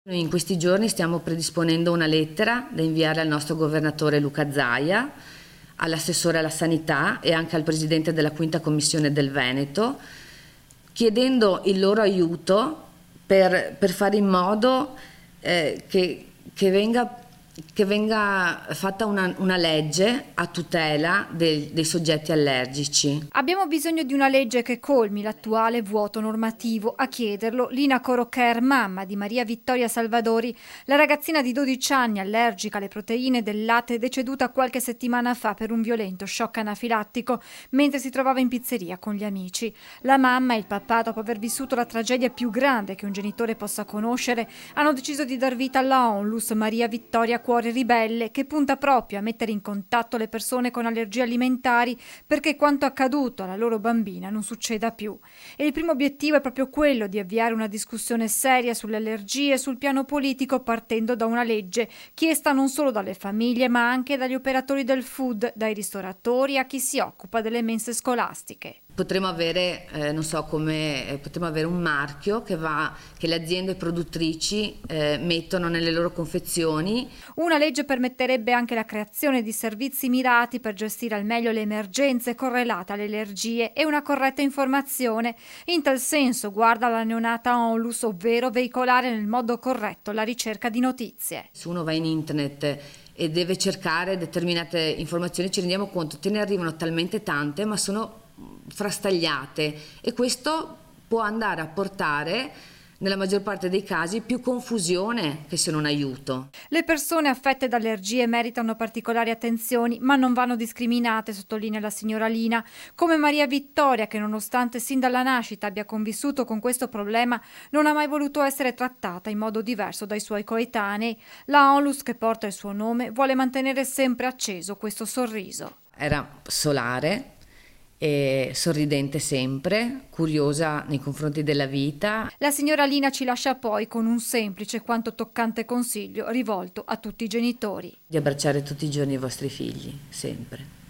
Noi in questi giorni stiamo predisponendo una lettera da inviare al nostro governatore Luca Zaia, all'assessore alla sanità e anche al presidente della quinta commissione del Veneto, chiedendo il loro aiuto per fare in modo che venga fatta una legge a tutela dei soggetti allergici. Abbiamo bisogno di una legge che colmi l'attuale vuoto normativo. A chiederlo Lina Corocher, mamma di Maria Vittoria Salvadori, la ragazzina di 12 anni allergica alle proteine del latte deceduta qualche settimana fa per un violento shock anafilattico mentre si trovava in pizzeria con gli amici. La mamma e il papà, dopo aver vissuto la tragedia più grande che un genitore possa conoscere, hanno deciso di dar vita alla Onlus Maria Vittoria Cuore Ribelle, che punta proprio a mettere in contatto le persone con allergie alimentari perché quanto accaduto alla loro bambina non succeda più. E il primo obiettivo è proprio quello di avviare una discussione seria sulle allergie sul piano politico, partendo da una legge chiesta non solo dalle famiglie ma anche dagli operatori del food, dai ristoratori a chi si occupa delle mense scolastiche. Potremmo avere, potremmo avere un marchio che le aziende produttrici mettono nelle loro confezioni. Una legge permetterebbe anche la creazione di servizi mirati per gestire al meglio le emergenze correlate alle allergie e una corretta informazione. In tal senso guarda la neonata Onlus, ovvero veicolare nel modo corretto la ricerca di notizie. Se uno va in internet e deve cercare determinate informazioni, ci rendiamo conto che ne arrivano talmente tante, ma sono frastagliate, e questo può andare a portare nella maggior parte dei casi più confusione che se non aiuto. Le persone affette da allergie meritano particolari attenzioni, ma non vanno discriminate, sottolinea la signora Lina, come Maria Vittoria, che nonostante sin dalla nascita abbia convissuto con questo problema, non ha mai voluto essere trattata in modo diverso dai suoi coetanei. La Onlus, che porta il suo nome, vuole mantenere sempre acceso questo sorriso. Era solare e sorridente sempre, curiosa nei confronti della vita. La signora Lina ci lascia poi con un semplice quanto toccante consiglio rivolto a tutti i genitori. Di abbracciare tutti i giorni i vostri figli, sempre.